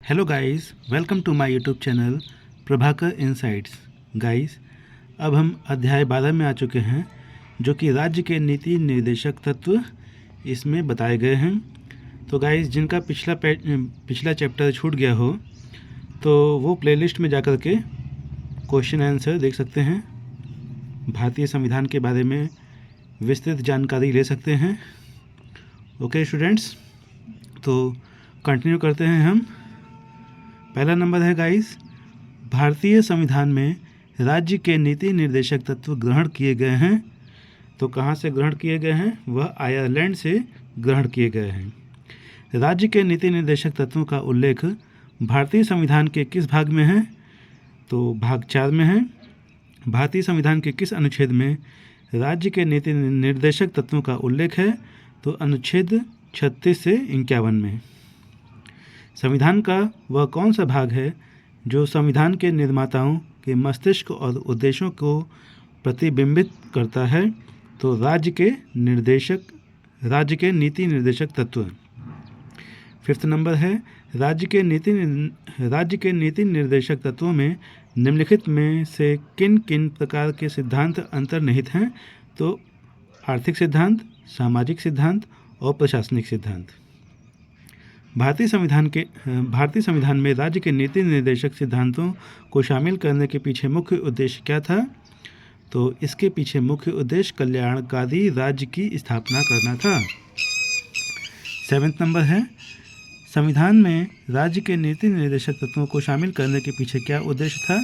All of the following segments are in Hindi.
Hello guys, welcome to my YouTube channel Prabhakar insights. Guys, अब हम अध्याय 12 में आ चुके हैं, जो कि राज्य के नीति निर्देशक तत्व इसमें बताए गए हैं। तो गाइस, जिनका पिछला चैप्टर छूट गया हो तो वो प्लेलिस्ट में जाकर के क्वेश्चन आंसर देख सकते हैं, भारतीय संविधान के बारे में विस्तृत जानकारी ले सकते हैं। ओके स्टूडेंट्स, तो कंटिन्यू करते हैं हम। पहला नंबर है गाइस, भारतीय संविधान में राज्य के नीति निर्देशक तत्व ग्रहण किए गए हैं। तो कहाँ से ग्रहण किए गए हैं? वह आयरलैंड से ग्रहण किए गए हैं। राज्य के नीति निर्देशक तत्वों का उल्लेख भारतीय संविधान के किस भाग में है? तो भाग 4 में है। भारतीय संविधान के किस अनुच्छेद में राज्य के नीति निर्देशक तत्वों का उल्लेख है? तो अनुच्छेद 36 से 51 में। संविधान का वह कौन सा भाग है जो संविधान के निर्माताओं के मस्तिष्क और उद्देश्यों को प्रतिबिंबित करता है? तो राज्य के नीति निर्देशक तत्व। 5th नंबर है, राज्य के नीति निर्देशक तत्वों में निम्नलिखित में से किन किन प्रकार के सिद्धांत अंतर्निहित हैं? तो आर्थिक सिद्धांत, सामाजिक सिद्धांत और प्रशासनिक सिद्धांत। भारतीय संविधान में राज्य के नीति निर्देशक सिद्धांतों को शामिल करने के पीछे मुख्य उद्देश्य क्या था? तो इसके पीछे मुख्य उद्देश्य कल्याणकारी राज्य की स्थापना करना था। 7th नंबर है, संविधान में राज्य के नीति निर्देशक तत्वों को शामिल करने के पीछे क्या उद्देश्य था?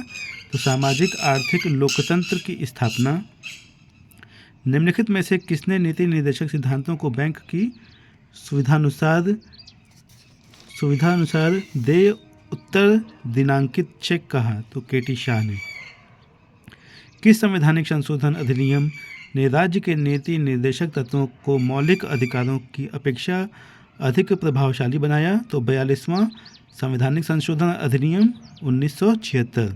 तो सामाजिक आर्थिक लोकतंत्र की स्थापना। निम्नलिखित में से किसने नीति निर्देशक सिद्धांतों को बैंक की सुविधानुसार देय उत्तर दिनांकित चेक कहा? तो केटी शाह ने। किस संवैधानिक संशोधन अधिनियम ने राज्य के नीति निर्देशक तत्वों को मौलिक अधिकारों की अपेक्षा अधिक प्रभावशाली बनाया? तो 42वां संवैधानिक संशोधन अधिनियम 1976।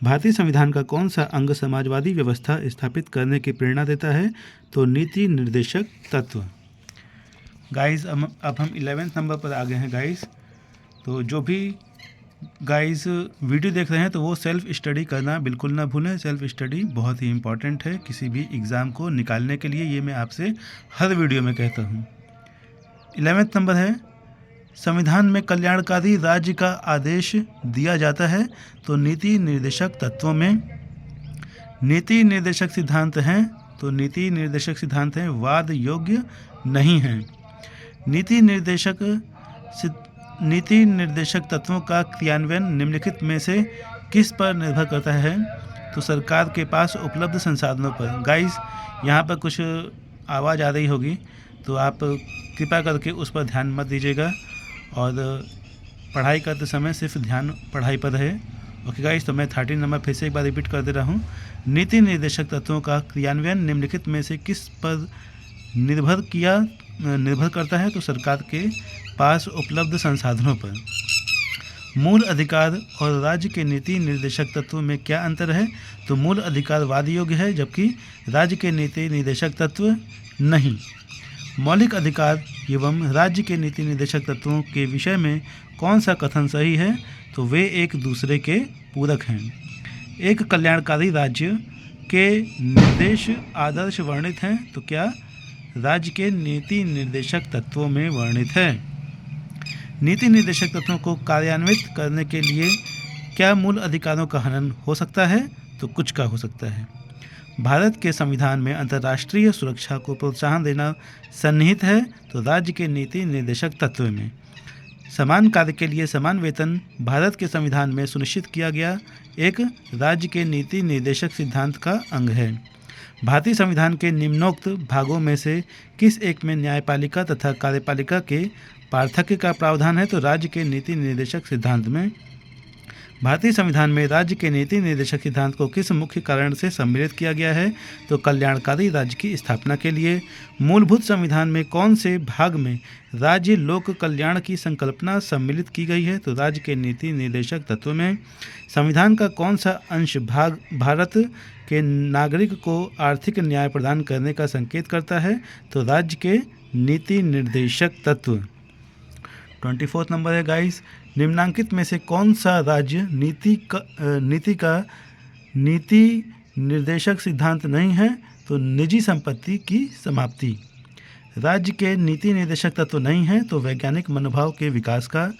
भारतीय संविधान का कौन सा अंग समाजवादी व्यवस्था स्थापित करने की प्रेरणा देता है? तो नीति निर्देशक तत्व। गाइस, अब हम 11th नंबर पर आ गए हैं गाइस। तो जो भी गाइस वीडियो देख रहे हैं तो वो सेल्फ स्टडी करना बिल्कुल ना भूलें। सेल्फ स्टडी बहुत ही इम्पॉर्टेंट है किसी भी एग्ज़ाम को निकालने के लिए, ये मैं आपसे हर वीडियो में कहता हूँ। 11th नंबर है, संविधान में कल्याणकारी राज्य का आदेश दिया जाता है? तो नीति निर्देशक तत्वों में। नीति निर्देशक सिद्धांत हैं? तो नीति निर्देशक सिद्धांत हैं वाद योग्य नहीं हैं। नीति निर्देशक तत्वों का क्रियान्वयन निम्नलिखित में से किस पर निर्भर करता है? तो सरकार के पास उपलब्ध संसाधनों पर। गाइस, यहाँ पर कुछ आवाज़ आ रही होगी तो आप कृपया करके उस पर ध्यान मत दीजिएगा और पढ़ाई करते समय सिर्फ ध्यान पढ़ाई पर रहे। ओके गाइस, तो मैं 13 नंबर फिर से एक बार रिपीट कर दे रहा हूँ। नीति निर्देशक तत्वों का क्रियान्वयन निम्नलिखित में से किस पर निर्भर करता है? तो सरकार के पास उपलब्ध संसाधनों पर। मूल अधिकार और राज्य के नीति निर्देशक तत्व में क्या अंतर है? तो मूल अधिकार वाद योग्य है जबकि राज्य के नीति निर्देशक तत्व नहीं। मौलिक अधिकार एवं राज्य के नीति निर्देशक तत्वों के विषय में कौन सा कथन सही है? तो वे एक दूसरे के पूरक हैं। एक कल्याणकारी राज्य के निर्देश आदर्श वर्णित हैं? तो क्या राज्य के नीति निर्देशक तत्वों में वर्णित है। नीति निर्देशक तत्वों को कार्यान्वित करने के लिए क्या मूल अधिकारों का हनन हो सकता है? तो कुछ का हो सकता है। भारत के संविधान में अंतर्राष्ट्रीय सुरक्षा को प्रोत्साहन देना सन्निहित है? तो राज्य के नीति निर्देशक तत्व में। समान कार्य के लिए समान वेतन भारत के संविधान में सुनिश्चित किया गया एक राज्य के नीति निर्देशक सिद्धांत का अंग है। भारतीय संविधान के निम्नोक्त भागों में से किस एक में न्यायपालिका तथा कार्यपालिका के पार्थक्य का प्रावधान है? तो राज्य के नीति निर्देशक सिद्धांत में। भारतीय संविधान में राज्य के नीति निर्देशक सिद्धांत को किस मुख्य कारण से सम्मिलित किया गया है? तो कल्याणकारी राज्य की स्थापना के लिए। मूलभूत संविधान में कौन से भाग में राज्य लोक कल्याण की संकल्पना सम्मिलित की गई है? तो राज्य के नीति निर्देशक तत्व में। संविधान का कौन सा अंश भारत के नागरिक को आर्थिक न्याय प्रदान करने का संकेत करता है? तो राज्य के नीति निर्देशक तत्व। 24 नंबर है गाइस, निम्नांकित में से कौन सा राज्य नीति निर्देशक सिद्धांत नहीं है? तो निजी संपत्ति की समाप्ति। राज्य के नीति निर्देशक तत्व नहीं है तो वैज्ञानिक मनोभाव के विकास का।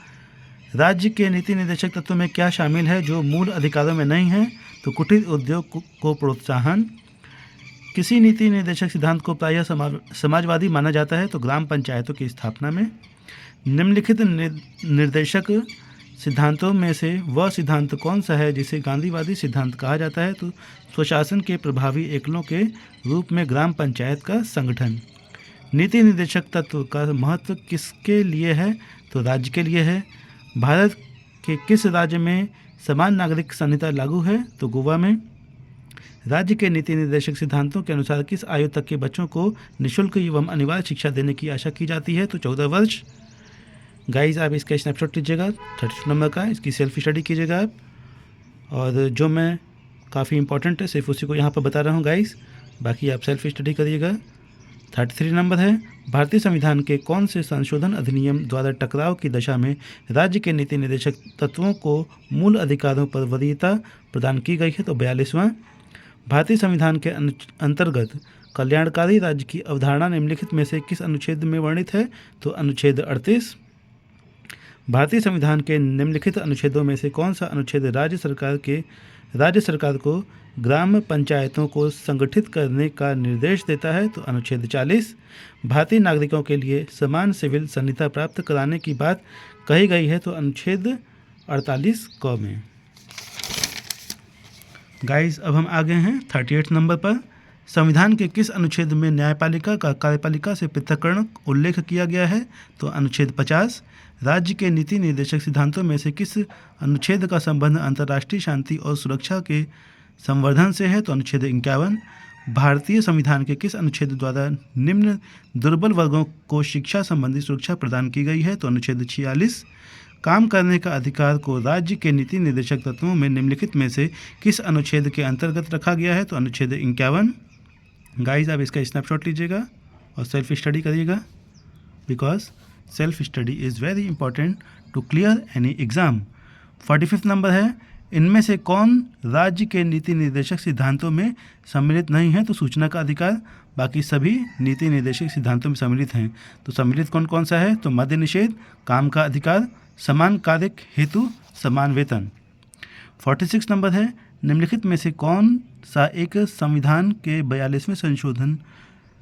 राज्य के नीति निर्देशक तत्व में क्या शामिल है जो मूल अधिकारों में नहीं है? तो कुटीर उद्योग को प्रोत्साहन। किसी नीति निर्देशक सिद्धांत को प्रायः समाजवादी माना जाता है? तो ग्राम पंचायतों की स्थापना में। निम्नलिखित निर्देशक सिद्धांतों में से वह सिद्धांत कौन सा है जिसे गांधीवादी सिद्धांत कहा जाता है? तो स्वशासन के प्रभावी एकलों के रूप में ग्राम पंचायत का संगठन। नीति निर्देशक तत्व का महत्व किसके लिए है? तो राज्य के लिए है। भारत के किस राज्य में समान नागरिक संहिता लागू है? तो गोवा में। राज्य के नीति निर्देशक सिद्धांतों के अनुसार किस आयु तक के बच्चों को निःशुल्क एवं अनिवार्य शिक्षा देने की आशा की जाती है? तो 14 वर्ष। गाइस आप इसका स्नैपशॉट लीजिएगा 32 नंबर का, इसकी सेल्फ स्टडी कीजिएगा आप। और जो मैं काफ़ी इंपॉर्टेंट है सिर्फ उसी को यहाँ पर बता रहा हूँ गाइस, बाकी आप सेल्फ स्टडी करिएगा। 33 नंबर है, भारतीय संविधान के कौन से संशोधन अधिनियम द्वारा टकराव की दशा में राज्य के नीति निर्देशक तत्वों को मूल अधिकारों पर वरीयता प्रदान की गई है? तो 42वां। भारतीय संविधान के अंतर्गत कल्याणकारी राज्य की अवधारणा निम्नलिखित में से किस अनुच्छेद में वर्णित है? तो अनुच्छेद 38। भारतीय संविधान के निम्नलिखित अनुच्छेदों में से कौन सा अनुच्छेद राज्य सरकार को ग्राम पंचायतों को संगठित करने का निर्देश देता है? तो अनुच्छेद 40। भारतीय नागरिकों के लिए समान सिविल संहिता प्राप्त कराने की बात कही गई है? तो अनुच्छेद 48 क में। गाइस अब हम आ गए हैं 38 नंबर पर। संविधान के किस अनुच्छेद में न्यायपालिका का कार्यपालिका से पृथक्करण उल्लेख किया गया है? तो अनुच्छेद 50। राज्य के नीति निर्देशक सिद्धांतों में से किस अनुच्छेद का संबंध अंतर्राष्ट्रीय शांति और सुरक्षा के संवर्धन से है? तो अनुच्छेद 51। भारतीय संविधान के किस अनुच्छेद द्वारा निम्न दुर्बल वर्गों को शिक्षा संबंधी सुरक्षा प्रदान की गई है? तो अनुच्छेद 46। काम करने का अधिकार को राज्य के नीति निर्देशक तत्वों में निम्नलिखित में से किस अनुच्छेद के अंतर्गत रखा गया है? तो अनुच्छेद 51। गाइस आप इसका स्नैपशॉट लीजिएगा और सेल्फ स्टडी करिएगा, because self study is very important to clear any exam. 45 number है, इनमें से कौन राज्य के नीति निर्देशक सिद्धांतों में सम्मिलित नहीं है? तो सूचना का अधिकार। बाकी सभी नीति निर्देशक सिद्धांतों में सम्मिलित हैं। तो सम्मिलित कौन कौन सा है? तो मद्य निषेध, काम का अधिकार, समान कार्य हेतु समान वेतन। 46 नंबर है, निम्नलिखित में से कौन सा एक संविधान के 42वें संशोधन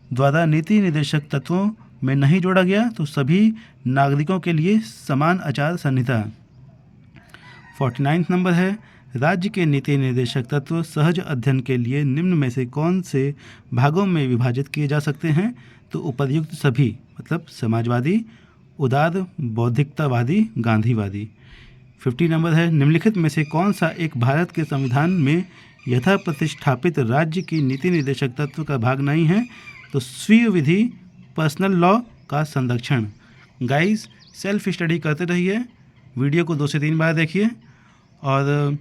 द्वारा नीति निर्देशक तत्वों में नहीं जोड़ा गया? तो सभी नागरिकों के लिए समान आचार संहिता। 49 नंबर है, राज्य के नीति निर्देशक तत्व सहज अध्ययन के लिए निम्न में से कौन से भागों में विभाजित किए जा सकते हैं? तो उपर्युक्त सभी, मतलब समाजवादी, उदार बौद्धिकतावादी, गांधीवादी। 50 नंबर है, निम्नलिखित में से कौन सा एक भारत के संविधान में यथा प्रतिष्ठापित राज्य की नीति निर्देशक तत्व का भाग नहीं है? तो स्वीय विधि, पर्सनल लॉ का संरक्षण। गाइस सेल्फ स्टडी करते रहिए, वीडियो को 2 से 3 बार देखिए, और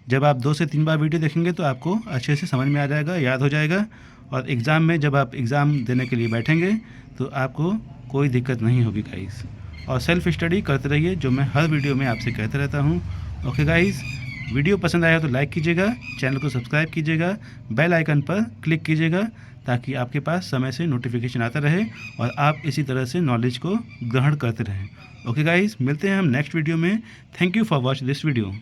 जब आप 2 से 3 बार वीडियो देखेंगे तो आपको अच्छे से समझ में आ जाएगा, याद हो जाएगा, और एग्ज़ाम में जब आप एग्ज़ाम देने के लिए बैठेंगे तो आपको कोई दिक्कत नहीं होगी गाइस। और सेल्फ स्टडी करते रहिए, जो मैं हर वीडियो में आपसे कहते रहता हूँ। ओके गाइस, वीडियो पसंद आया तो लाइक कीजिएगा, चैनल को सब्सक्राइब कीजिएगा, बेल आइकन पर क्लिक कीजिएगा ताकि आपके पास समय से नोटिफिकेशन आता रहे और आप इसी तरह से नॉलेज को ग्रहण करते रहें। ओके गाइस, मिलते हैं हम नेक्स्ट वीडियो में। Thank you for watch this video.